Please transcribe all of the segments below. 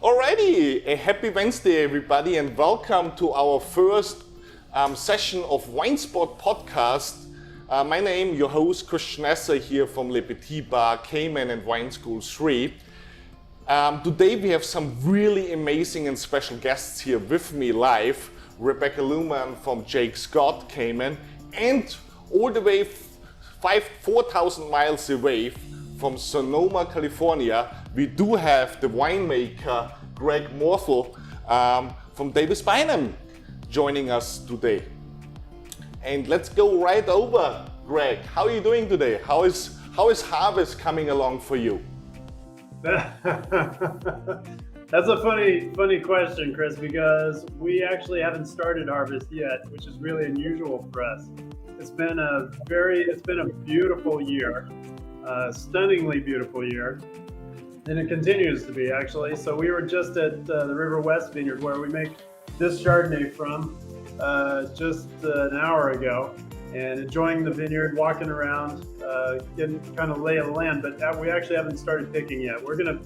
Alrighty, a happy Wednesday everybody and welcome to our first session of WineSpot podcast. My name, your host Christian Esser here from Le Petit Bar, Cayman and Wine School 3. Today we have some really amazing and special guests here with me live. Rebecca Leumann from Jacques, Cayman, and all the way 4,000 miles away from Sonoma, California, we do have the winemaker Greg Morthole from Bynum joining us today. And let's go right over, Greg. How are you doing today? How is harvest coming along for you? That's a funny question, Chris, because we actually haven't started harvest yet, which is really unusual for us. It's been a beautiful year, stunningly beautiful year, and it continues to be actually. So we were just at the River West Vineyard where we make this Chardonnay from just an hour ago, and enjoying the vineyard, walking around, getting kind of lay of the land. But we actually haven't started picking yet. We're gonna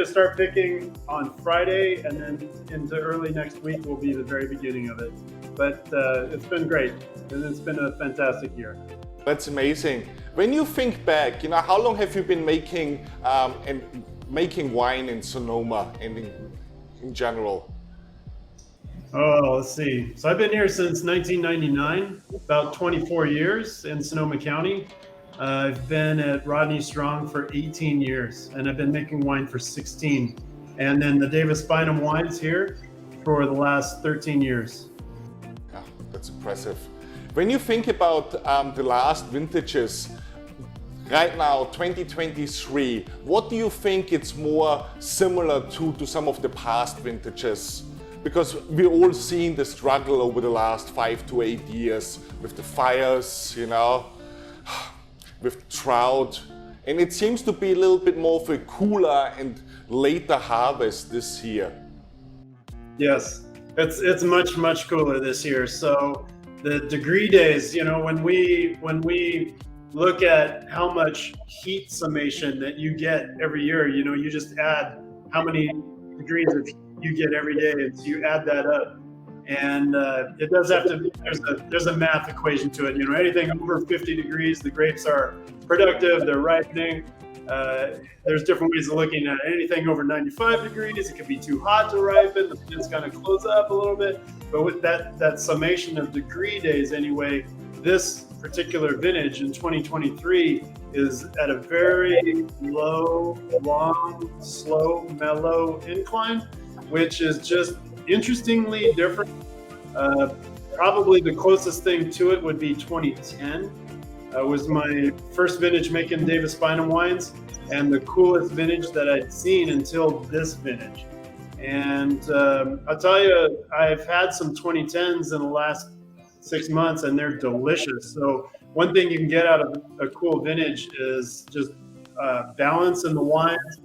start picking on Friday, and then into early next week will be the very beginning of it. But it's been great, and it's been a fantastic year. That's amazing. When you think back, how long have you been making wine in Sonoma and in general? Oh, let's see. So I've been here since 1999, about 24 years in Sonoma County. I've been at Rodney Strong for 18 years, and I've been making wine for 16. And then the Bynum wines here for the last 13 years. Oh, that's impressive. When you think about the last vintages, right now, 2023, what do you think it's more similar to some of the past vintages? Because we're all seeing the struggle over the last 5 to 8 years with the fires, with drought. And it seems to be a little bit more of a cooler and later harvest this year. Yes, it's much cooler this year. So the degree days, when we look at how much heat summation that you get every year, you just add how many degrees of heat you get every day, and so you add that up, and it does have to. There's a math equation to it. Anything over 50 degrees, the grapes are productive, they're ripening. There's different ways of looking at it. Anything over 95 degrees, it can be too hot to ripen. The plant's kind of close up a little bit. But with that summation of degree days, anyway, this particular vintage in 2023 is at a very low, long, slow, mellow incline, which is just interestingly different. Probably the closest thing to it would be 2010. Was my first vintage making Bynum wines, and the coolest vintage that I'd seen until this vintage. And I'll tell you, I've had some 2010s in the last 6 months, and they're delicious. So one thing you can get out of a cool vintage is just balance in the wines,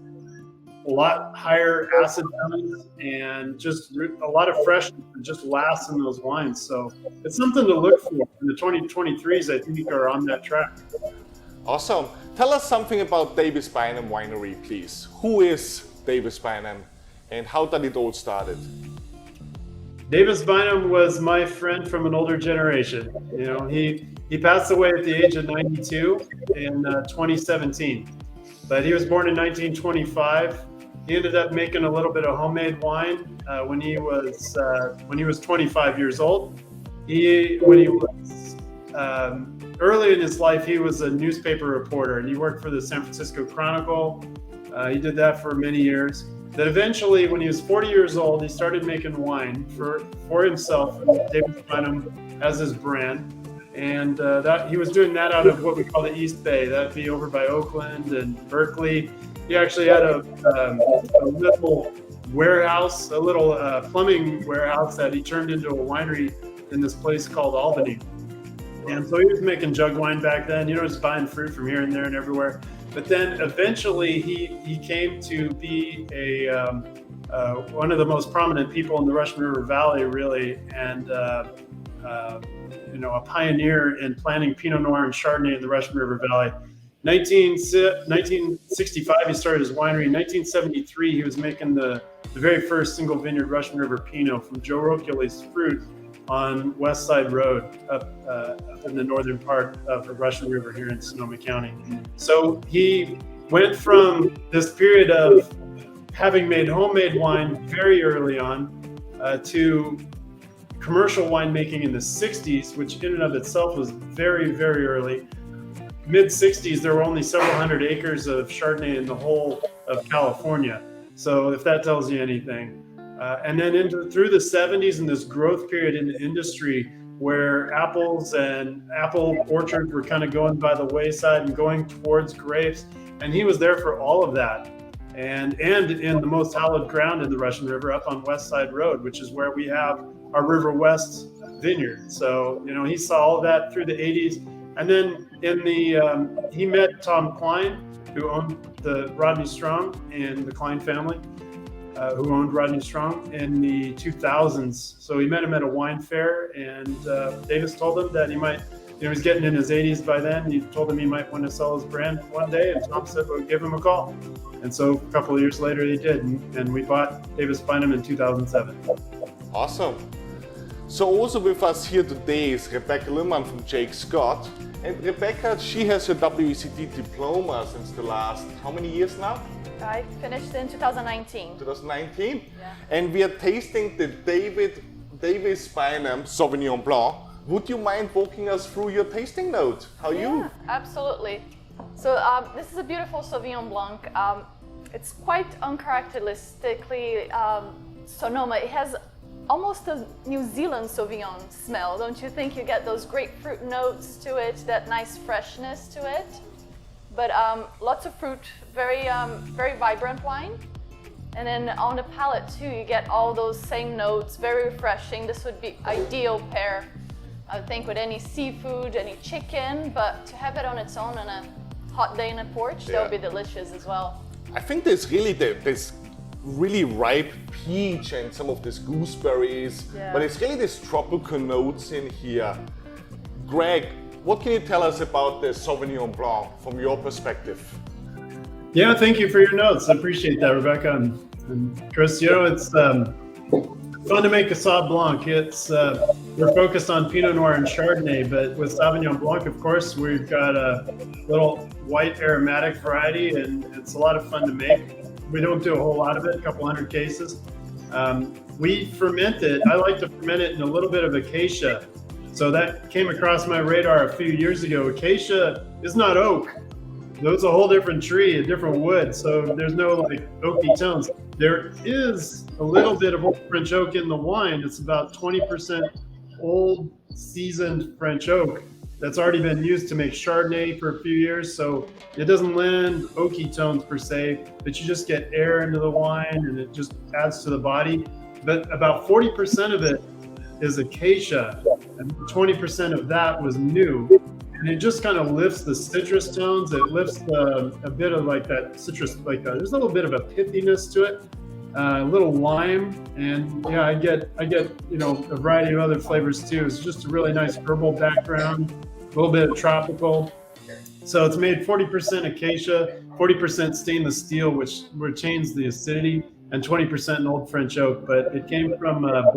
a lot higher acid balance, and just a lot of freshness that just lasts in those wines. So it's something to look for. And the 2023s, I think, are on that track. Awesome. Tell us something about Bynum Winery, please. Who is Bynum, and how did it all started? Bynum was my friend from an older generation. He passed away at the age of 92 in 2017, but he was born in 1925. He ended up making a little bit of homemade wine when he was 25 years old. Early in his life, he was a newspaper reporter, and he worked for the San Francisco Chronicle. He did that for many years. Then eventually, when he was 40 years old, he started making wine for himself, Bynum as his brand. And that he was doing that out of what we call the East Bay. That'd be over by Oakland and Berkeley. He actually had a little warehouse, a little plumbing warehouse that he turned into a winery in this place called Albany. And so he was making jug wine back then, just buying fruit from here and there and everywhere. But then eventually he came to be one of the most prominent people in the Russian River Valley, really, and a pioneer in planting Pinot Noir and Chardonnay in the Russian River Valley. 1965, he started his winery. In 1973, he was making the the very first single vineyard Russian River Pinot from Joe Roccoli's fruit on West Side Road up in the northern part of the Russian River here in Sonoma County. So he went from this period of having made homemade wine very early on to commercial winemaking in the 60s, which in and of itself was very, very early. Mid 60s, there were only several hundred acres of Chardonnay in the whole of California. So if that tells you anything. And then through the 70s and this growth period in the industry where apples and apple orchards were kind of going by the wayside and going towards grapes. And he was there for all of that. And in the most hallowed ground in the Russian River up on West Side Road, which is where we have our River West vineyard. So, he saw all of that through the 80s. And then he met Tom Klein, who owned the Rodney Strong and the Klein family, who owned Rodney Strong in the 2000s. So he met him at a wine fair, and Davis told him that he might, he was getting in his 80s by then. He told him he might want to sell his brand one day, and Tom said, well, give him a call. And so a couple of years later, he did, and we bought Davis Bynum in 2007. Awesome. So also with us here today is Rebecca Leumann from Jacques Scott. And Rebecca, she has her WECT diploma since the last, how many years now? I finished in 2019. 2019? Yeah. And we are tasting the Davis Bynum Sauvignon Blanc. Would you mind walking us through your tasting note? How you? Absolutely. So this is a beautiful Sauvignon Blanc. It's quite uncharacteristically Sonoma. It has almost a New Zealand Sauvignon smell, don't you think? You get those grapefruit notes to it, that nice freshness to it. But lots of fruit, very vibrant wine. And then on the palate too, you get all those same notes, very refreshing. This would be ideal pair, I think, with any seafood, any chicken, but to have it on its own on a hot day in a porch, that would be delicious as well. I think there's really this really ripe peach and some of these gooseberries, but it's really these tropical notes in here. Greg, what can you tell us about the Sauvignon Blanc from your perspective? Yeah, thank you for your notes. I appreciate that, Rebecca and Chris. It's fun to make a Sauv Blanc. We're focused on Pinot Noir and Chardonnay, but with Sauvignon Blanc, of course, we've got a little white aromatic variety, and it's a lot of fun to make. We don't do a whole lot of it, a couple hundred cases. We ferment it. I like to ferment it in a little bit of acacia. So that came across my radar a few years ago. Acacia is not oak. It's a whole different tree, a different wood. So there's no oaky tones. There is a little bit of old French oak in the wine. It's about 20% old seasoned French oak that's already been used to make Chardonnay for a few years. So it doesn't lend oaky tones per se, but you just get air into the wine and it just adds to the body. But about 40% of it is acacia, and 20% of that was new. And it just kind of lifts the citrus tones. It lifts a bit of that citrus, there's a little bit of a pithiness to it, a little lime, and I get a variety of other flavors too. It's just a really nice herbal background, a little bit of tropical. So it's made 40% acacia, 40% stainless steel, which retains the acidity, and 20% in old French oak. But it came from a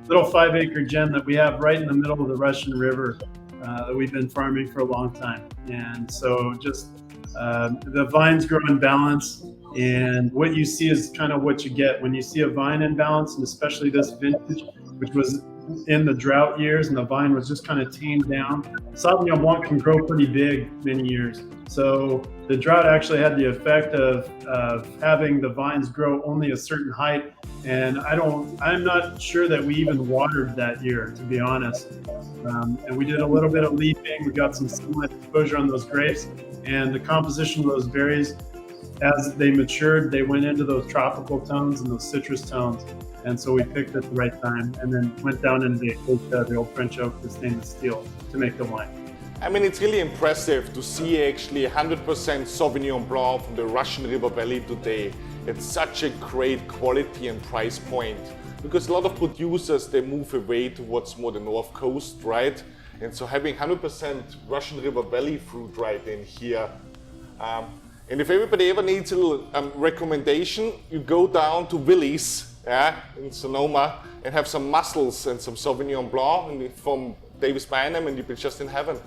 little 5-acre gem that we have right in the middle of the Russian River that we've been farming for a long time. And so just the vines grow in balance, and what you see is kind of what you get when you see a vine in balance, and especially this vintage, which was in the drought years and the vine was just kind of tamed down. Sauvignon Blanc can grow pretty big many years. So the drought actually had the effect of having the vines grow only a certain height. And I'm not sure that we even watered that year, to be honest. And we did a little bit of leafing. We got some sunlight exposure on those grapes, and the composition of those berries, as they matured, they went into those tropical tones and those citrus tones. And so we picked at the right time and then went down into the old French oak, the stainless steel, to make the wine. I mean, it's really impressive to see actually 100% Sauvignon Blanc from the Russian River Valley today. It's such a great quality and price point, because a lot of producers, they move away towards more the North Coast, right? And so having 100% Russian River Valley fruit right in here, And if everybody ever needs a little recommendation, you go down to Willie's, yeah, in Sonoma, and have some mussels and some Sauvignon Blanc from Davis Bynum, and you'll be just in heaven.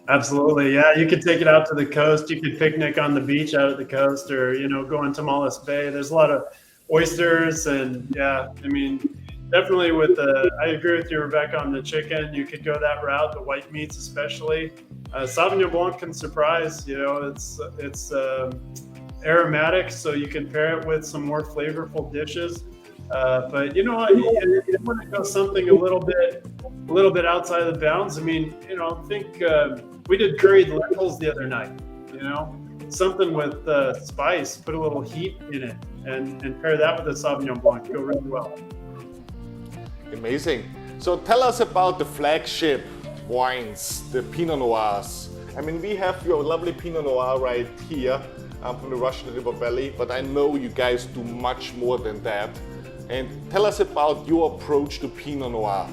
Absolutely, yeah. You could take it out to the coast. You could picnic on the beach out at the coast, or go in Tamales Bay. There's a lot of oysters, and yeah, I mean, definitely with I agree with you, Rebecca, on the chicken. You could go that route, the white meats especially. Sauvignon Blanc can surprise. It's aromatic, so you can pair it with some more flavorful dishes. But you want to go something a little bit outside of the bounds. I mean, think we did curried lentils the other night. Something with spice, put a little heat in it, and pair that with a Sauvignon Blanc. Go really well. Amazing. So tell us about the flagship wines, the Pinot Noirs. I mean, we have your lovely Pinot Noir right here from the Russian River Valley, but I know you guys do much more than that. And tell us about your approach to Pinot Noir.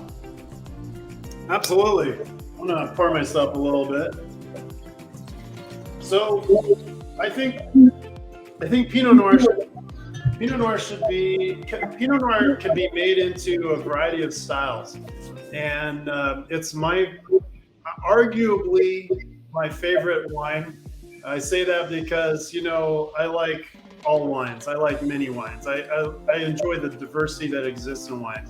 Absolutely. I'm gonna pour myself a little bit. So I think Pinot Noir can be made into a variety of styles, and it's arguably my favorite wine. I say that because I like all wines. I like many wines. I enjoy the diversity that exists in wine.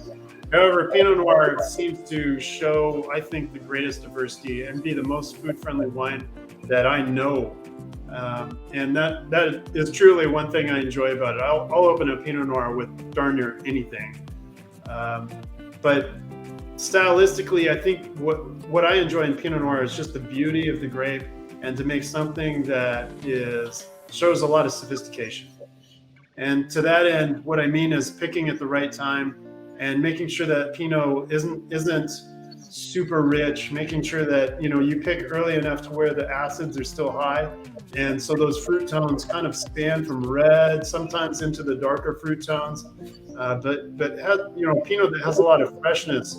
However, Pinot Noir seems to show, I think, the greatest diversity and be the most food-friendly wine that I know. And that is truly one thing I enjoy about it. I'll open a Pinot Noir with darn near anything. But stylistically, I think what I enjoy in Pinot Noir is just the beauty of the grape, and to make something that shows a lot of sophistication. And to that end, what I mean is picking at the right time and making sure that Pinot isn't super rich, making sure that you pick early enough to where the acids are still high, and so those fruit tones kind of span from red sometimes into the darker fruit tones, but has, Pinot that has a lot of freshness,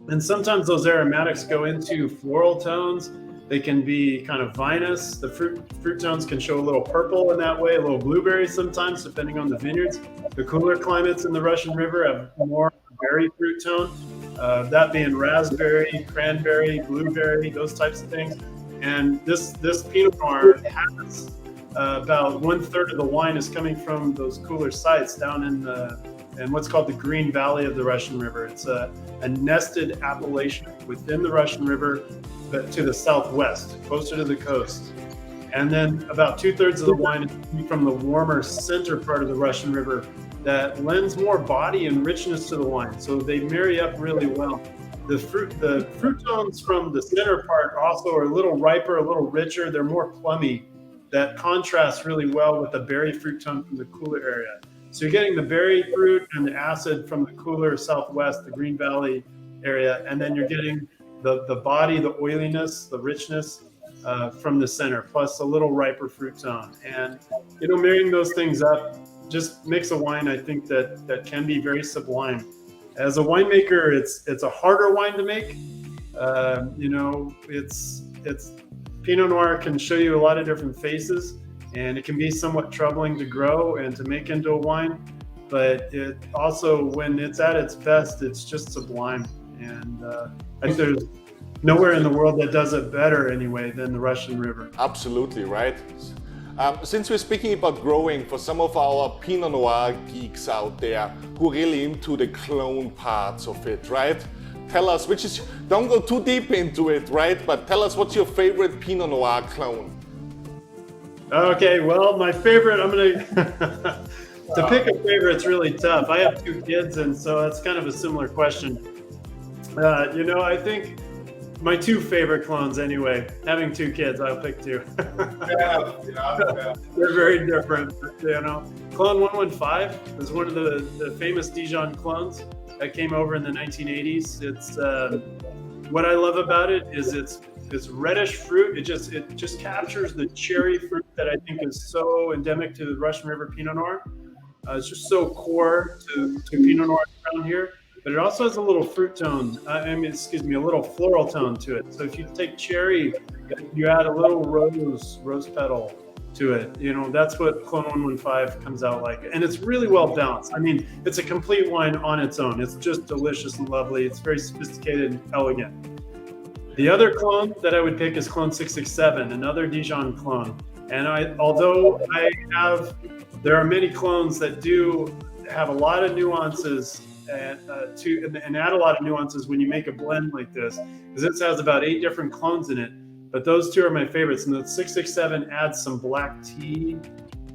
and sometimes those aromatics go into floral tones. They can be kind of vinous. The fruit tones can show a little purple in that way, a little blueberry sometimes, depending on the vineyards. The cooler climates in the Russian River have more berry fruit tone, that being raspberry, cranberry, blueberry, those types of things. And this Pinot Noir has about 1/3 of the wine is coming from those cooler sites down in what's called the Green Valley of the Russian River. It's a nested appellation within the Russian River, but to the southwest, closer to the coast. And then about 2/3 of the wine is coming from the warmer center part of the Russian River that lends more body and richness to the wine. So they marry up really well. The fruit tones from the center part also are a little riper, a little richer. They're more plummy. That contrasts really well with the berry fruit tone from the cooler area. So you're getting the berry fruit and the acid from the cooler southwest, the Green Valley area, and then you're getting the body, the oiliness, the richness from the center, plus a little riper fruit tone. And marrying those things up just makes a wine, I think, that can be very sublime. As a winemaker, it's a harder wine to make. It's Pinot Noir can show you a lot of different faces, and it can be somewhat troubling to grow and to make into a wine. But it also, when it's at its best, it's just sublime. And I think there's nowhere in the world that does it better anyway than the Russian River. Absolutely, right? Since we're speaking about growing, for some of our Pinot Noir geeks out there who are really into the clone parts of it, right? Tell us, don't go too deep into it, right? But tell us, what's your favorite Pinot Noir clone? Okay, well, my favorite, to pick a favorite, it's really tough. I have 2 kids, and so that's kind of a similar question. I think my 2 favorite clones anyway, having 2 kids, I'll pick 2. Yeah. They're very different. Clone 115 is one of the famous Dijon clones that came over in the 1980s. It's what I love about it is it's reddish fruit. It just captures the cherry fruit that I think is so endemic to the Russian River Pinot Noir. It's just so core to Pinot Noir around here. But it also has a little fruit tone, a little floral tone to it. So if you take cherry, you add a little rose petal, to it. You know, that's what Clone 115 comes out like. And it's really well balanced. I mean, it's a complete wine on its own. It's just delicious and lovely. It's very sophisticated and elegant. The other clone that I would pick is Clone 667, another Dijon clone. And there are many clones that do have a lot of nuances and add a lot of nuances when you make a blend like this, because this has about 8 different clones in it. But those 2 are my favorites. And the 667 adds some black tea,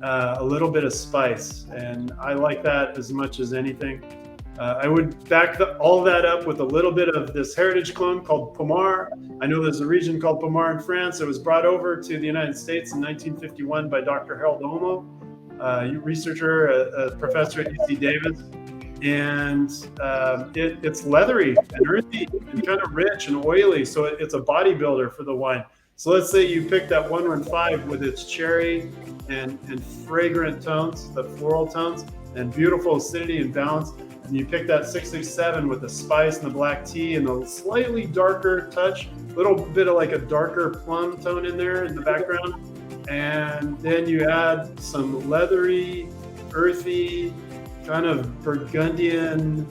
a little bit of spice, and I like that as much as anything. I would back all that up with a little bit of this heritage clone called Pommard. I know there's a region called Pommard in France. It was brought over to the United States in 1951 by Dr. Harold Olmo, a researcher, a professor at UC Davis. And it's leathery and earthy and kind of rich and oily. So it's a bodybuilder for the wine. So let's say you pick that 115 with its cherry and fragrant tones, the floral tones, and beautiful acidity and balance. And you pick that 667 with the spice and the black tea and the slightly darker touch, a little bit of like a darker plum tone in there in the background. And then you add some leathery, earthy, kind of Burgundian,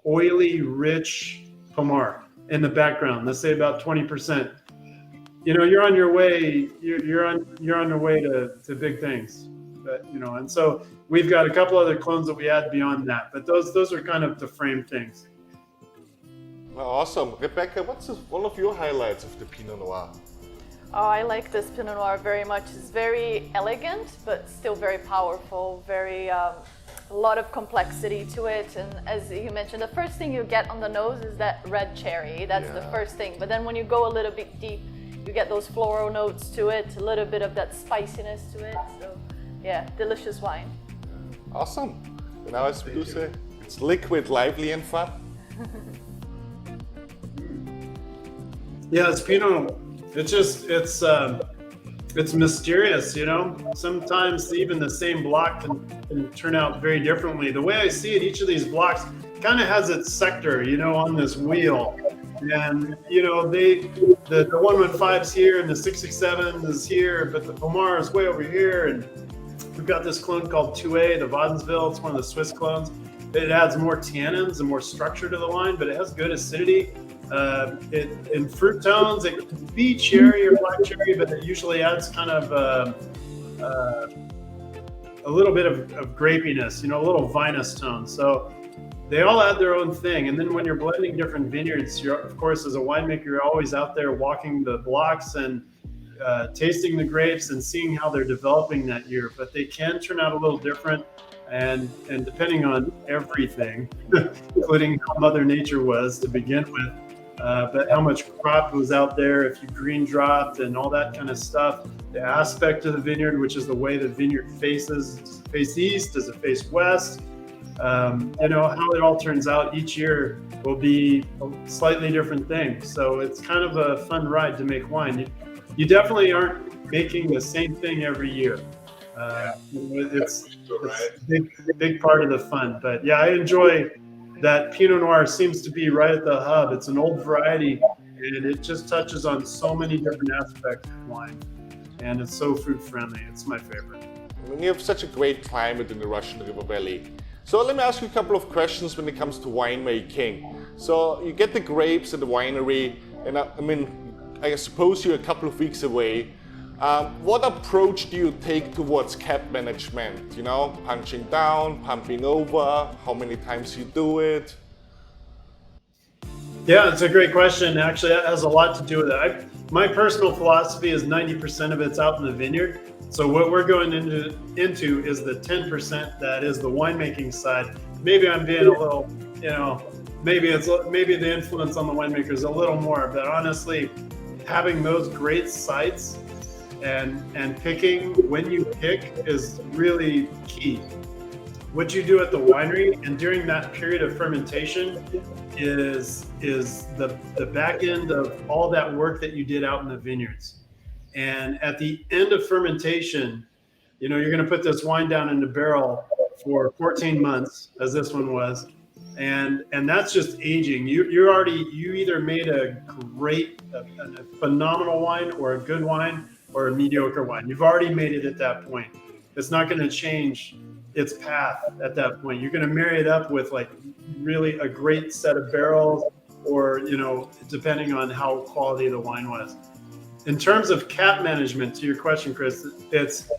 oily, rich Pommard in the background. Let's say about 20%. You know, you're on your way. You're on your way to big things. But, you know, and so we've got a couple other clones that we add beyond that. But those are kind of the frame things. Well, awesome, Rebecca. What's one of your highlights of the Pinot Noir? Oh, I like this Pinot Noir very much. It's very elegant, but still very powerful, a lot of complexity to it. And as you mentioned, the first thing you get on the nose is that red cherry. That's the first thing. But then when you go a little bit deep, you get those floral notes to it, a little bit of that spiciness to it. So, yeah, delicious wine. Awesome. And now, as we do say, it's liquid, lively, and fun. Yeah, it's Pinot. It's mysterious, you know. Sometimes even the same block can turn out very differently. The way I see it, each of these blocks kind of has its sector, you know, on this wheel. And, you know, the 115's here and the 667 is here, but the Pommard is way over here. And we've got this clone called 2A, the Wadensville. It's one of the Swiss clones. It adds more tannins and more structure to the wine, but it has good acidity. In fruit tones, it can be cherry or black cherry, but it usually adds kind of a little bit of grapiness, you know, a little vinous tone. So they all add their own thing. And then when you're blending different vineyards, you're, of course, as a winemaker, you're always out there walking the blocks and tasting the grapes and seeing how they're developing that year. But they can turn out a little different. And depending on everything, including how Mother Nature was to begin with, but how much crop was out there, if you green dropped and all that kind of stuff, the aspect of the vineyard, which is the way the vineyard faces. Does it face east? Does it face west? You know, how it all turns out each year will be a slightly different thing. So it's kind of a fun ride to make wine. You definitely aren't making the same thing every year. It's a big part of the fun. But yeah, I enjoy that Pinot Noir. Seems to be right at the hub. It's an old variety, and it just touches on so many different aspects of wine. And it's so fruit friendly. It's my favorite. I mean, you have such a great climate in the Russian River Valley. So let me ask you a couple of questions when it comes to winemaking. So you get the grapes at the winery, and I suppose you're a couple of weeks away. What approach do you take towards cap management? You know, punching down, pumping over, how many times you do it? Yeah, it's a great question. Actually, that has a lot to do with it. My personal philosophy is 90% of it's out in the vineyard. So what we're going into is the 10% that is the winemaking side. Maybe I'm being a little, you know, maybe the influence on the winemaker is a little more, but honestly, having those great sites and picking when you pick is really key. What you do at the winery and during that period of fermentation is the back end of all that work that you did out in the vineyards. And at the end of fermentation, you know, you're going to put this wine down in the barrel for 14 months, as this one was, and that's just aging. You either made a phenomenal wine or a good wine, or a mediocre wine. You've already made it at that point. It's not going to change its path at that point. You're going to marry it up with like really a great set of barrels, or, you know, depending on how quality the wine was. In terms of cap management, to your question, Chris, it's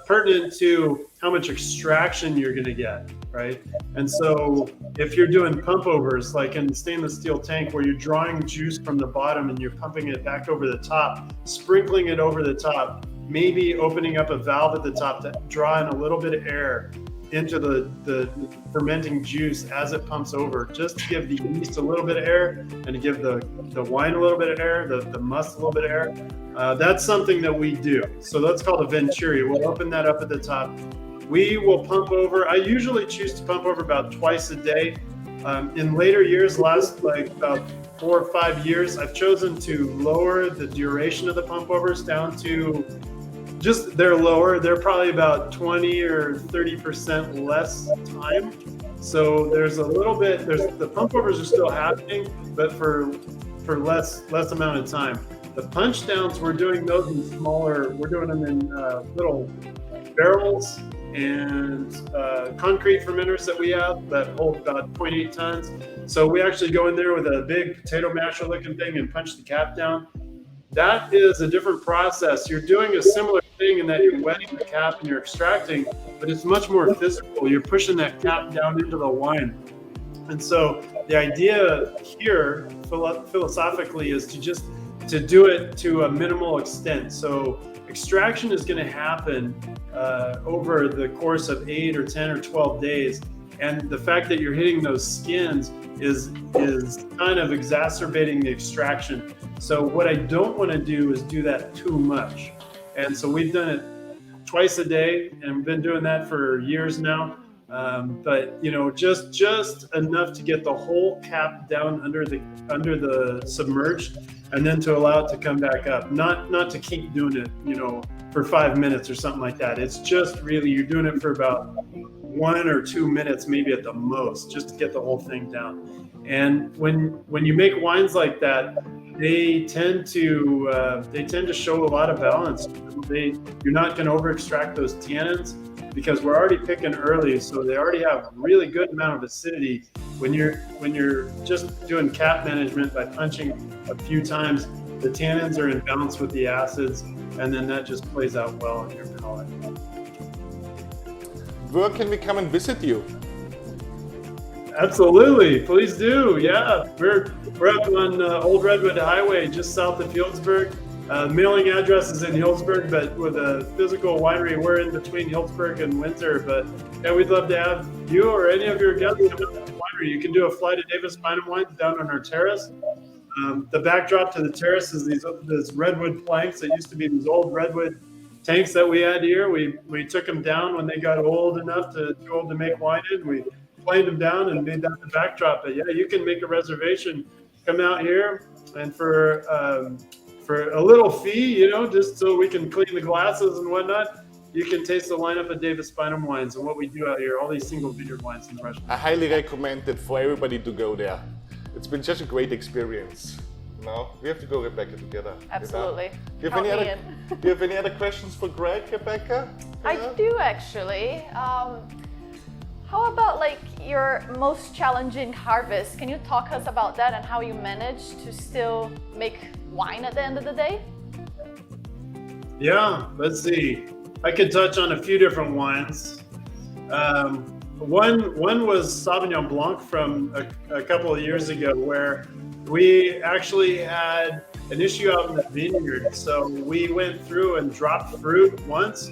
pertinent to how much extraction you're going to get, right? And so if you're doing pump overs, like in stainless steel tank, where you're drawing juice from the bottom and you're pumping it back over the top, sprinkling it over the top, maybe opening up a valve at the top to draw in a little bit of air into the fermenting juice as it pumps over, just to give the yeast a little bit of air and to give the wine a little bit of air, the must a little bit of air. That's something that we do. So that's called a venturi. We'll open that up at the top. We will pump over. I usually choose to pump over about twice a day. In later years, last like about 4 or 5 years, I've chosen to lower the duration of the pump overs down to just, they're lower. They're probably about 20 or 30% less time. So there's a little bit, the pump overs are still happening, but for less amount of time. The punch downs, we're doing those in smaller, we're doing them in little barrels and concrete fermenters that we have that hold about 0.8 tons. So we actually go in there with a big potato masher looking thing and punch the cap down. That is a different process. You're doing a similar thing in that you're wetting the cap and you're extracting, but it's much more physical. You're pushing that cap down into the wine. And so the idea here philosophically is to do it to a minimal extent. So extraction is going to happen over the course of 8 or 10 or 12 days. And the fact that you're hitting those skins is kind of exacerbating the extraction. So what I don't want to do is do that too much. And so we've done it twice a day, and we've been doing that for years now. But you know, just enough to get the whole cap down under the submerged, and then to allow it to come back up. Not to keep doing it, you know, for 5 minutes or something like that. It's just really, you're doing it for about 1 or 2 minutes, maybe at the most, just to get the whole thing down. And when you make wines like that, they tend to show a lot of balance. You're not going to over extract those tannins, because we're already picking early, so they already have a really good amount of acidity. When you're just doing cap management by punching a few times, the tannins are in balance with the acids, and then that just plays out well in your palate. Where can we come and visit you? Absolutely, please do. Yeah, we're up on Old Redwood Highway, just south of Healdsburg. Mailing address is in Healdsburg, but with a physical winery, we're in between Healdsburg and Winter. But yeah, we'd love to have you or any of your guests come out to the winery. You can do a flight of Davis Bynum wines down on our terrace. The backdrop to the terrace is these redwood planks that used to be these old redwood tanks that we had here. We took them down when they got too old to make wine in. We planed them down and made that the backdrop. But yeah, you can make a reservation, come out here, and for a little fee, you know, just so we can clean the glasses and whatnot, you can taste the lineup of Davis Bynum wines and what we do out here, all these single vineyard wines in Russia. I highly recommend it for everybody to go there. It's been such a great experience. No, we have to go, Rebecca, together. Absolutely. Do you have any other questions for Greg, Rebecca? I do actually. How about like your most challenging harvest? Can you talk us about that and how you manage to still make wine at the end of the day? Yeah, let's see. I could touch on a few different wines. One was Sauvignon Blanc from a couple of years ago, where we actually had an issue out in the vineyard. So we went through and dropped fruit once,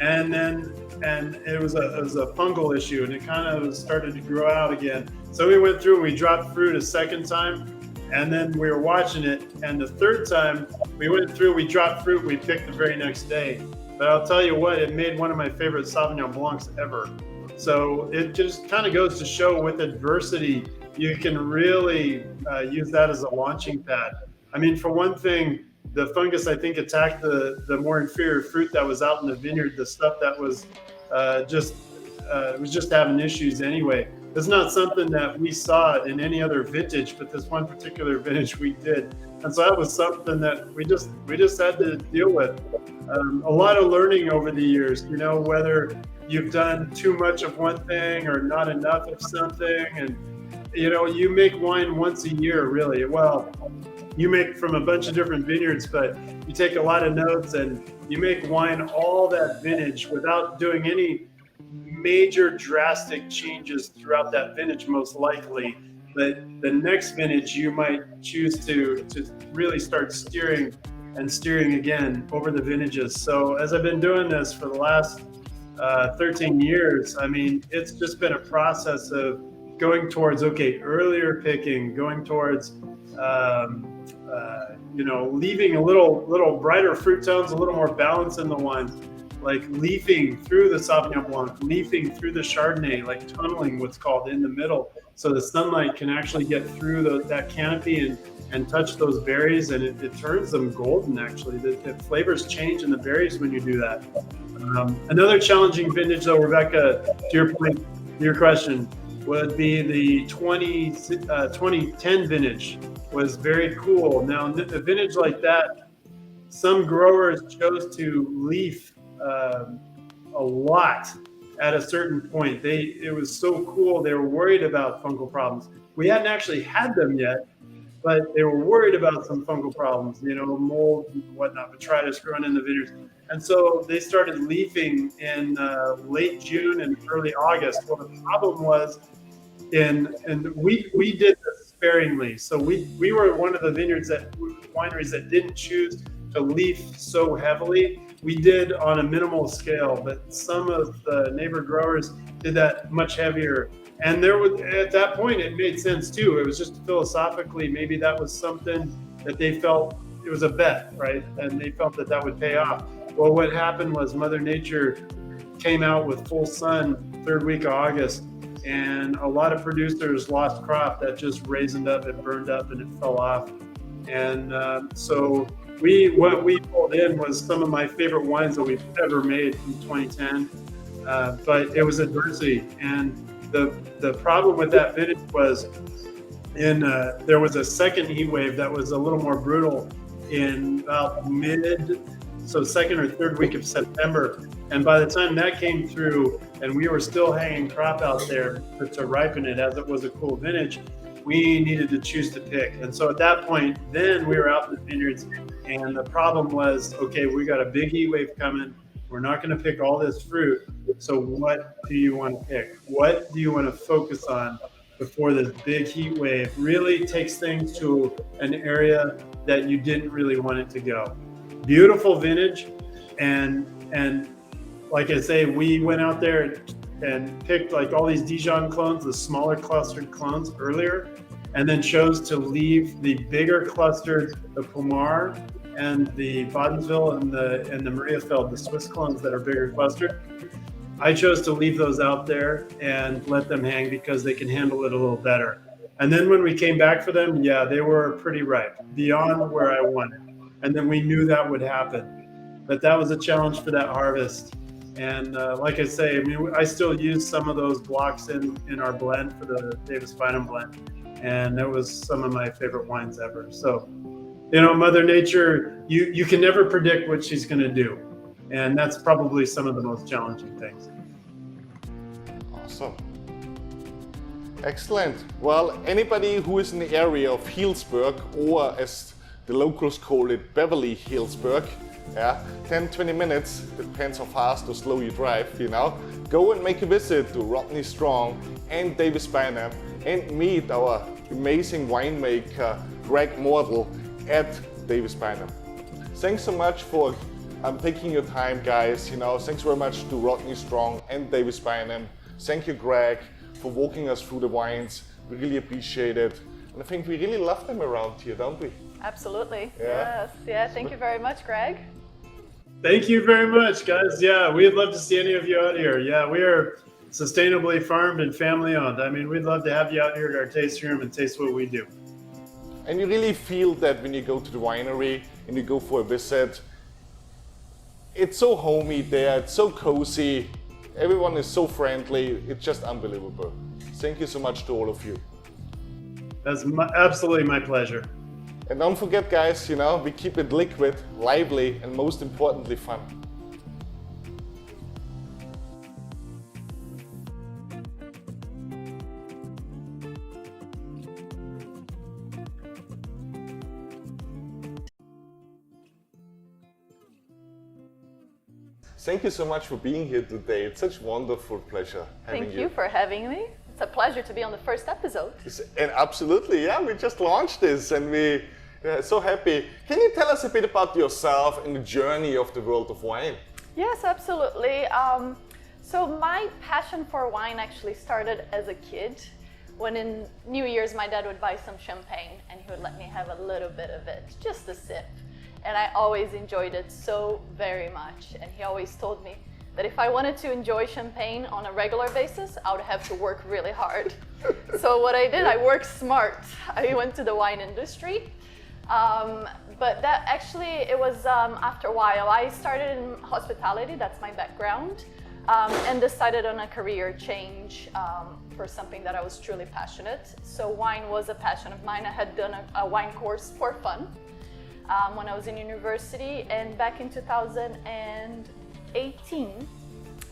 and it was a fungal issue, and it kind of started to grow out again. So we went through and we dropped fruit a second time, and then we were watching it. And the third time we went through, we dropped fruit, we picked the very next day. But I'll tell you what, it made one of my favorite Sauvignon Blancs ever. So it just kind of goes to show, with adversity, you can really use that as a launching pad. I mean, for one thing, the fungus, I think, attacked the more inferior fruit that was out in the vineyard, the stuff that was just having issues anyway. It's not something that we saw in any other vintage, but this one particular vintage we did. And so that was something that we just had to deal with. A lot of learning over the years, you know, whether you've done too much of one thing or not enough of something. And, you know, you make wine once a year, really. Well, you make from a bunch of different vineyards, but you take a lot of notes and you make wine all that vintage without doing any major drastic changes throughout that vintage, most likely. But the next vintage, you might choose to really start steering again over the vintages. So as I've been doing this for the last 13 years, I mean, it's just been a process of going towards, okay, earlier picking, going towards, you know, leaving a little brighter fruit tones, a little more balance in the wines, like leafing through the Sauvignon Blanc, leafing through the Chardonnay, like tunneling, what's called, in the middle, so the sunlight can actually get through that canopy and touch those berries, and it turns them golden, actually. The flavors change in the berries when you do that. Another challenging vintage, though, Rebecca, to your point, your question, would be the 2010 vintage. Was very cool. Now, a vintage like that, some growers chose to leaf a lot at a certain point. It was so cool. They were worried about fungal problems. We hadn't actually had them yet, but they were worried about some fungal problems, you know, mold and whatnot, botrytis growing in the vineyards. And so they started leafing in late June and early August. Well, the problem was, and we did this sparingly. So we were one of the wineries that didn't choose to leaf so heavily. We did on a minimal scale, but some of the neighbor growers did that much heavier. And there was, at that point, it made sense too. It was just philosophically, maybe that was something that they felt, it was a bet, right? And they felt that would pay off. Well, what happened was Mother Nature came out with full sun third week of August, and a lot of producers lost crop that just raisined up, it burned up, and it fell off. And so what we pulled in was some of my favorite wines that we've ever made from 2010, but it was adversity. And the problem with that vintage was there was a second heat wave that was a little more brutal in about second or third week of September. And by the time that came through and we were still hanging crop out there to ripen it, as it was a cool vintage, we needed to choose to pick. And so at that point, then we were out in the vineyards, and the problem was, okay, we got a big heat wave coming. We're not going to pick all this fruit. So what do you want to pick? What do you want to focus on before this big heat wave really takes things to an area that you didn't really want it to go? Beautiful vintage. And like I say, we went out there and picked like all these Dijon clones, the smaller clustered clones earlier, and then chose to leave the bigger clustered, the Pomar and the Wadenswil and the Mariafeld, the Swiss clones that are bigger clustered. I chose to leave those out there and let them hang because they can handle it a little better. And then when we came back for them, yeah, they were pretty ripe, beyond where I wanted. And then we knew that would happen. But that was a challenge for that harvest. And like I say, I mean, I still use some of those blocks in our blend for the Davis Bynum blend. And that was some of my favorite wines ever. So, you know, Mother Nature, you can never predict what she's going to do. And that's probably some of the most challenging things. Awesome. Excellent. Well, anybody who is in the area of Healdsburg, or as the locals call it, Beverly Hillsburg, 10-20 minutes, depends how fast or slow you drive, you know, go and make a visit to Rodney Strong and Davis Bynum and meet our amazing winemaker, Greg Morthole, at Davis Bynum. Thanks so much for taking your time, guys. You know, thanks very much to Rodney Strong and Davis Bynum. Thank you, Greg, for walking us through the wines. We really appreciate it. And I think we really love them around here, don't we? Absolutely. Yeah. Yes. Yeah. Thank you very much, Greg. Thank you very much, guys. Yeah, we'd love to see any of you out here. Yeah, we are sustainably farmed and family owned. I mean, we'd love to have you out here at our tasting room and taste what we do. And you really feel that when you go to the winery and you go for a visit. It's so homey there, it's so cozy. Everyone is so friendly. It's just unbelievable. Thank you so much to all of you. That's absolutely my pleasure. And don't forget, guys, we keep it liquid, lively, and most importantly, fun. Thank you so much for being here today. It's such a wonderful pleasure having you. Thank you for having me. It's a pleasure to be on the first episode. And absolutely, yeah, we just launched this and we're so happy. Can you tell us a bit about yourself and the journey of the world of wine? Yes, absolutely. So my passion for wine actually started as a kid, when in New Year's my dad would buy some champagne and he would let me have a little bit of it, just a sip. And I always enjoyed it so very much. And he always told me that if I wanted to enjoy champagne on a regular basis, I would have to work really hard. So what I did, I worked smart. I went to the wine industry. But that actually, it was after a while. I started in hospitality, that's my background, and decided on a career change for something that I was truly passionate. So wine was a passion of mine. I had done a wine course for fun when I was in university, and back in 2018,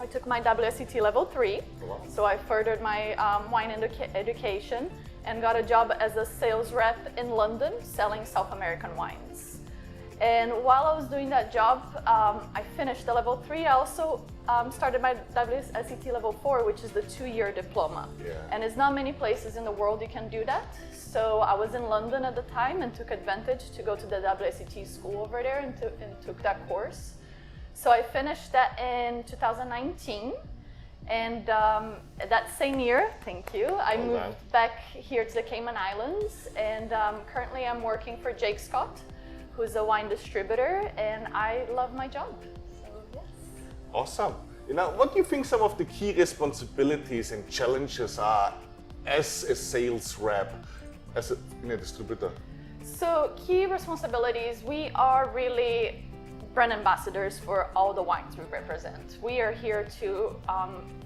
I took my WSET level 3. Wow. So I furthered my wine education and got a job as a sales rep in London selling South American wines. And while I was doing that job, I finished the level 3. I also started my WSET level 4, which is the 2-year diploma. Yeah. And it's not many places in the world you can do that. So I was in London at the time and took advantage to go to the WSET school over there and took that course. So I finished that in 2019. And that same year, thank you, I moved back here to the Cayman Islands. And currently I'm working for Jacques, who's a wine distributor, and I love my job. So yes. Awesome. What do you think some of the key responsibilities and challenges are as a sales rep, as a distributor? So key responsibilities, we are really brand ambassadors for all the wines we represent. We are here to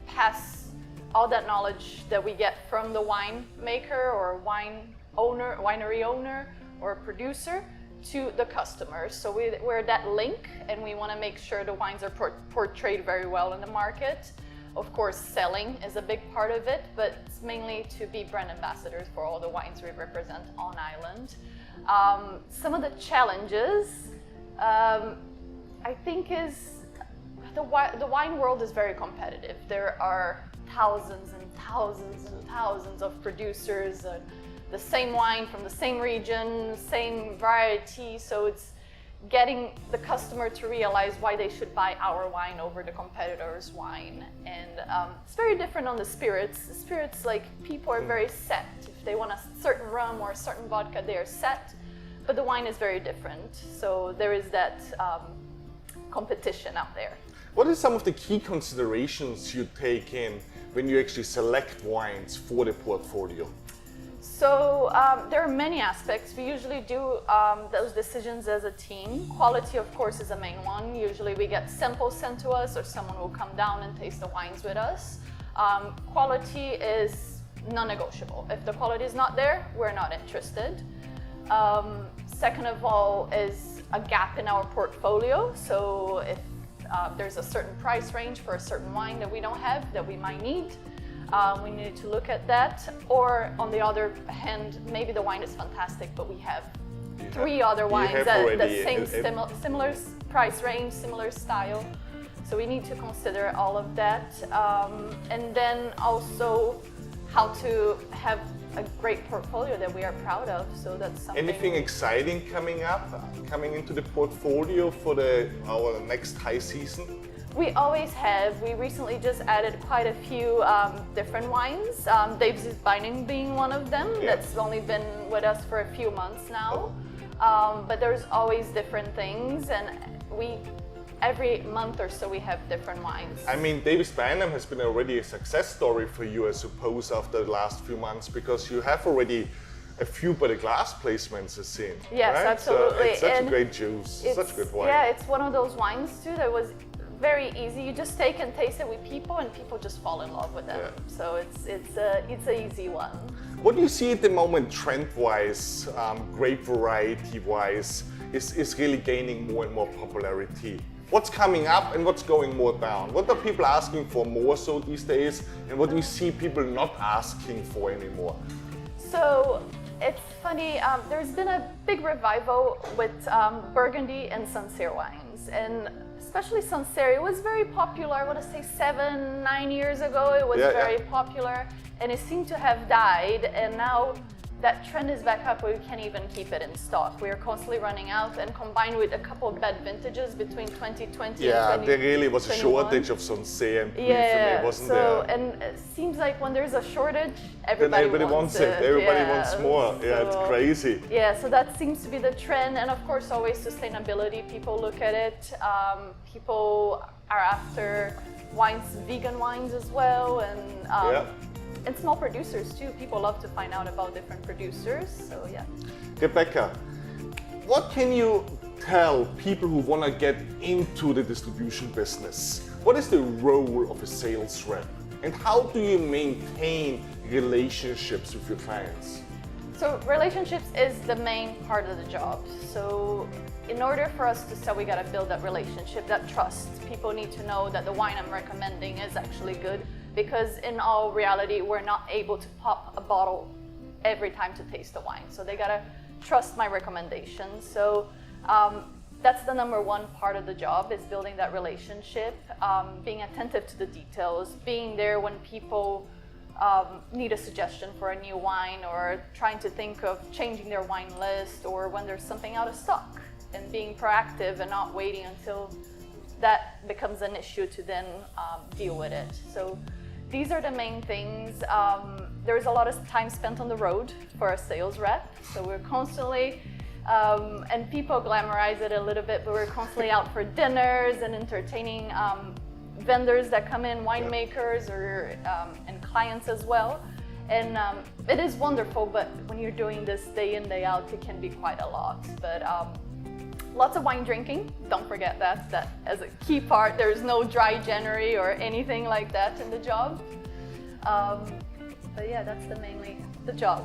pass all that knowledge that we get from the winemaker or winery owner or producer to the customers. So we're that link, and we want to make sure the wines are portrayed very well in the market. Of course, selling is a big part of it, but it's mainly to be brand ambassadors for all the wines we represent on island. Some of the challenges, I think, is the wine world is very competitive. There are thousands and thousands and thousands of producers, the same wine from the same region, same variety. So it's getting the customer to realize why they should buy our wine over the competitor's wine. And it's very different on the spirits. The spirits, like, people are very set. If they want a certain rum or a certain vodka, they are set. But the wine is very different. So there is that competition out there. What are some of the key considerations you take in when you actually select wines for the portfolio? So there are many aspects. We usually do those decisions as a team. Quality, of course, is a main one. Usually we get samples sent to us, or someone will come down and taste the wines with us. Quality is non-negotiable. If the quality is not there, we're not interested. Second of all is a gap in our portfolio. So if there's a certain price range for a certain wine that we don't have, that we might need, we need to look at that. Or on the other hand, maybe the wine is fantastic, but we have three other wines at the same similar price range, similar style. So we need to consider all of that. And then also how to have a great portfolio that we are proud of. So that's something. Anything exciting coming into the portfolio for our next high season? We always have. We recently just added quite a few different wines. Dave's Bynum being one of them. Yeah. That's only been with us for a few months now. But there's always different things, and every month or so we have different wines. I mean, Davis Bynum has been already a success story for you, I suppose, after the last few months, because you have already a few by the glass placements, I've seen. Yes, right? absolutely. So it's such a great juice, such good wine. Yeah, it's one of those wines too that was very easy. You just take and taste it with people, and people just fall in love with them. Yeah. So it's an easy one. What do you see at the moment trend-wise, grape variety-wise, is really gaining more and more popularity? What's coming up and what's going more down? What are people asking for more so these days, and what do you see people not asking for anymore? So it's funny, there's been a big revival with Burgundy and Sancerre wines, and especially Sancerre. It was very popular, I want to say 7-9 years ago, it was very popular, and it seemed to have died, and now that trend is back up where we can't even keep it in stock. We are constantly running out, and combined with a couple of bad vintages between 2020 and 2021. There really was a shortage of Sancerre briefly, wasn't there? And it seems like when there's a shortage, everybody wants it. Everybody wants more. Yeah, it's crazy. Yeah, so that seems to be the trend, and of course always sustainability. People look at it. People are after wines, vegan wines as well, and small producers too. People love to find out about different producers, so yeah. Rebecca, what can you tell people who want to get into the distribution business? What is the role of a sales rep? And how do you maintain relationships with your clients? So relationships is the main part of the job. So in order for us to sell, we got to build that relationship, that trust. People need to know that the wine I'm recommending is actually good, because in all reality, we're not able to pop a bottle every time to taste the wine. So they gotta trust my recommendations. So that's the number one part of the job, is building that relationship, being attentive to the details, being there when people need a suggestion for a new wine, or trying to think of changing their wine list, or when there's something out of stock, and being proactive and not waiting until that becomes an issue to then deal with it. So these are the main things. There's a lot of time spent on the road for a sales rep. So we're constantly, and people glamorize it a little bit, but we're constantly out for dinners and entertaining vendors that come in, winemakers and clients as well. And it is wonderful, but when you're doing this day in, day out, it can be quite a lot. But lots of wine drinking, don't forget that as a key part. There's no dry January or anything like that in the job. But yeah, that's mainly the job.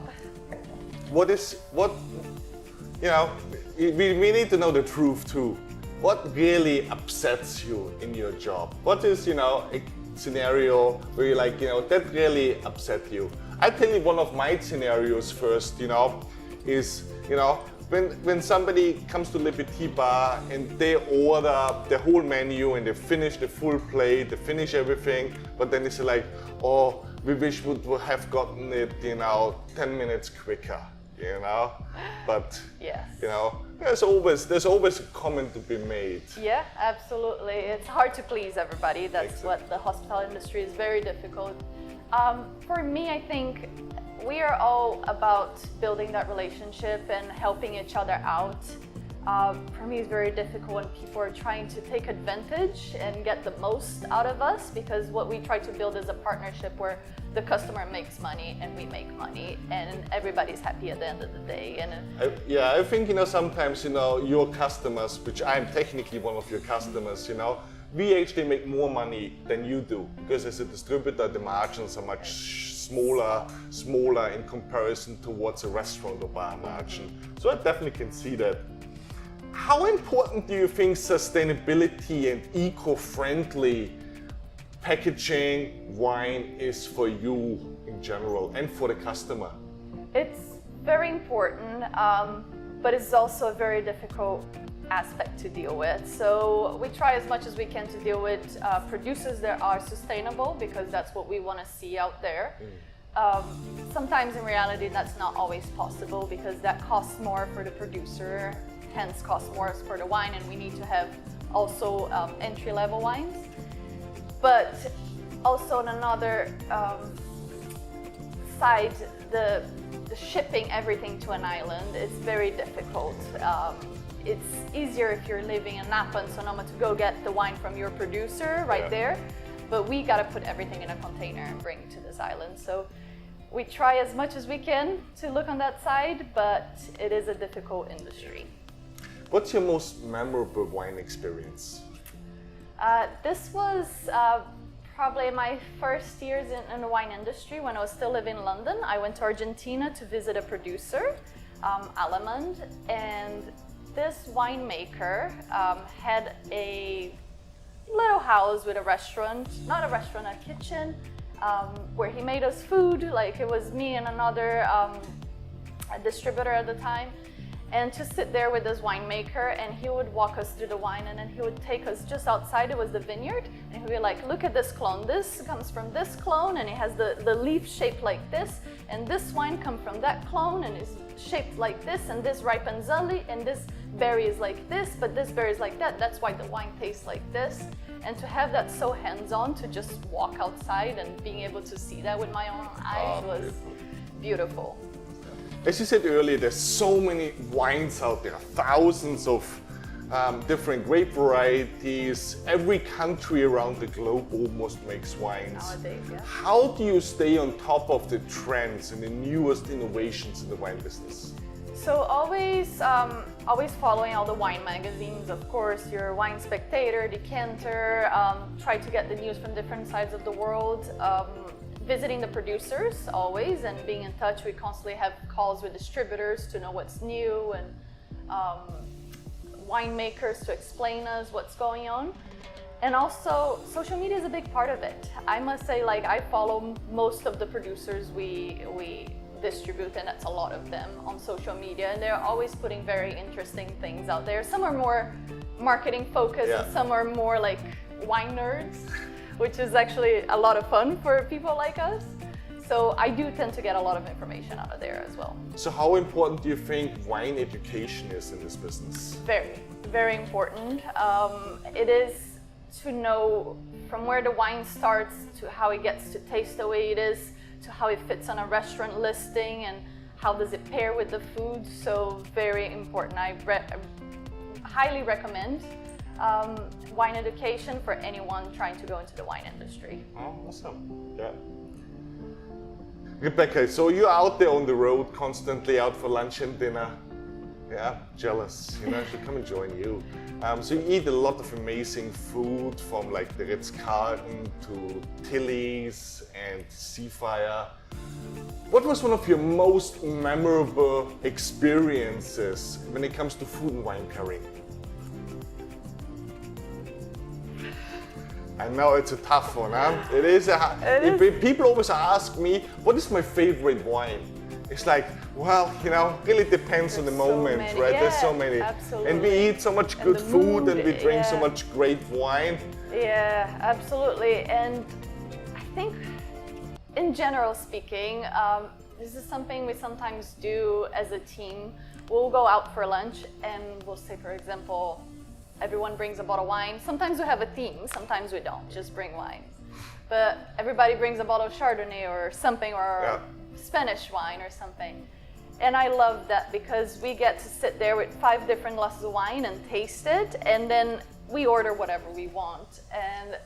We need to know the truth too. What really upsets you in your job? What is, a scenario where you're like, that really upset you? I'll tell you one of my scenarios first, is, when somebody comes to Le Petit Bar and they order the whole menu and they finish the full plate, they finish everything, but then it's like, oh, we wish we would have gotten it, 10 minutes quicker, But, yes. there's always a comment to be made. Yeah, absolutely. It's hard to please everybody. That's what the hospitality industry is, very difficult. For me, I think we are all about building that relationship and helping each other out. For me, it's very difficult when people are trying to take advantage and get the most out of us, because what we try to build is a partnership where the customer makes money and we make money, and everybody's happy at the end of the day. And I think sometimes your customers, which I'm technically one of your customers, we actually make more money than you do, because as a distributor the margins are much smaller in comparison towards a restaurant or bar margin. So I definitely can see that. How important do you think sustainability and eco-friendly packaging wine is for you in general and for the customer? It's very important, but it's also a very difficult aspect to deal with. So we try as much as we can to deal with producers that are sustainable, because that's what we want to see out there. Sometimes in reality that's not always possible, because that costs more for the producer, hence costs more for the wine, and we need to have also entry-level wines. But also on another side, the shipping everything to an island is very difficult. It's easier if you're living in Napa and Sonoma to go get the wine from your producer there, but we gotta put everything in a container and bring it to this island. So we try as much as we can to look on that side, but it is a difficult industry. What's your most memorable wine experience? This was probably my first years in the wine industry when I was still living in London. I went to Argentina to visit a producer, Leumann, and this winemaker had a little house with a restaurant, not a restaurant, a kitchen, where he made us food. Like it was me and another a distributor at the time, and to sit there with this winemaker, and he would walk us through the wine, and then he would take us just outside. It was the vineyard, and he'd be like, look at this clone, this comes from this clone, and it has the leaf shaped like this, and this wine comes from that clone and is shaped like this, and this ripens early, and this berry is like this, but this berry is like that. That's why the wine tastes like this. And to have that so hands-on, to just walk outside and being able to see that with my own eyes was beautiful. As you said earlier, there's so many wines out there, thousands of different grape varieties. Every country around the globe almost makes wines. Nowadays, yeah. How do you stay on top of the trends and the newest innovations in the wine business? So always following all the wine magazines, of course, your Wine Spectator, Decanter, try to get the news from different sides of the world. Visiting the producers always and being in touch. We constantly have calls with distributors to know what's new, and winemakers to explain us what's going on. And also social media is a big part of it. I must say, like, I follow most of the producers we distribute, and that's a lot of them on social media, and they're always putting very interesting things out there. Some are more marketing focused, and some are more like wine nerds, which is actually a lot of fun for people like us. So I do tend to get a lot of information out of there as well. So how important do you think wine education is in this business? Very, very important. It is to know from where the wine starts to how it gets to taste the way it is, to how it fits on a restaurant listing, and how does it pair with the food. So very important. I highly recommend wine education for anyone trying to go into the wine industry. Oh, awesome. Yeah. Rebecca, so you're out there on the road constantly, out for lunch and dinner. Yeah, jealous. You know, I should come and join you. So you eat a lot of amazing food, from like the Ritz-Carlton to Tilly's and Seafire. What was one of your most memorable experiences when it comes to food and wine pairing? I know it's a tough one, huh? It is. People always ask me, what is my favorite wine? It's like, well, you know, really depends on the moment, right? Yeah, there's so many. absolutely. And we eat so much good food, and we drink so much great wine. Yeah, absolutely. And I think, in general speaking, this is something we sometimes do as a team. We'll go out for lunch and we'll say, for example, everyone brings a bottle of wine. Sometimes we have a theme, sometimes we don't, just bring wine. But everybody brings a bottle of Chardonnay or something, or Spanish wine or something. And I love that, because we get to sit there with 5 different glasses of wine and taste it, and then we order whatever we want. And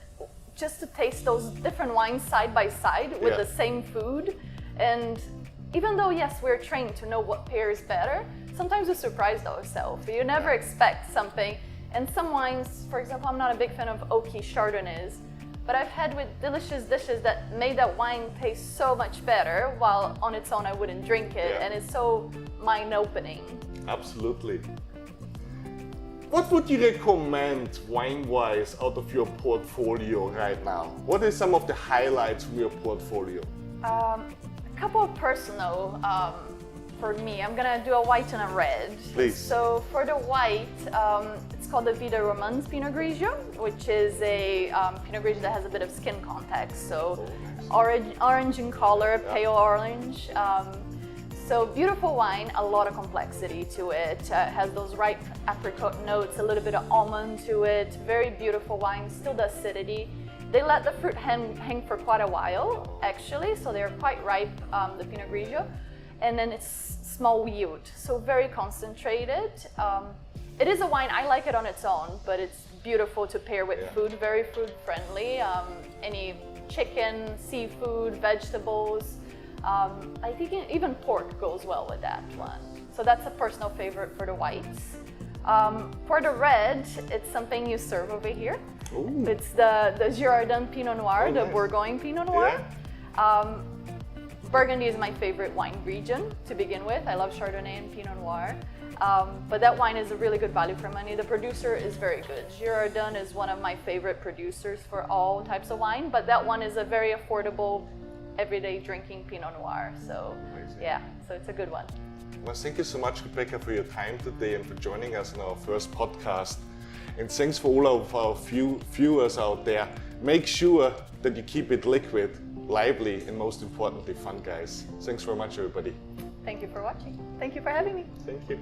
just to taste those different wines side by side with the same food. And even though, yes, we're trained to know what pairs better, sometimes we surprise ourselves. You never expect something. And some wines, for example, I'm not a big fan of oaky Chardonnays, but I've had with delicious dishes that made that wine taste so much better, while on its own I wouldn't drink it, and it's so mind-opening. Absolutely. What would you recommend wine-wise out of your portfolio right now? What are some of the highlights from your portfolio? A couple of personal for me. I'm gonna do a white and a red. Please. So for the white, it's called the Vida Romance Pinot Grigio, which is a Pinot Grigio that has a bit of skin context. So orange in color, pale orange. So beautiful wine, a lot of complexity to it. Has those ripe apricot notes, a little bit of almond to it. Very beautiful wine, still the acidity. They let the fruit hang for quite a while, actually, so they're quite ripe, the Pinot Grigio. And then it's small yield, so very concentrated. It is a wine, I like it on its own, but it's beautiful to pair with food, very food friendly. Any chicken, seafood, vegetables. I think even pork goes well with that one. So that's a personal favorite for the whites. For the red, it's something you serve over here. Ooh. It's the Girardin Pinot Noir, the nice. Bourgogne Pinot Noir. Burgundy is my favorite wine region to begin with. I love Chardonnay and Pinot Noir. But that wine is a really good value for money. The producer is very good. Girardin is one of my favorite producers for all types of wine, but that one is a very affordable, everyday drinking Pinot Noir. So Amazing. yeah, so it's a good one. Well, thank you so much, Rebecca, for your time today and for joining us in our first podcast. And thanks for all of our viewers out there. Make sure that you keep it liquid, lively, and most importantly, fun, guys. Thanks very much, everybody. Thank you for watching. Thank you for having me. Thank you.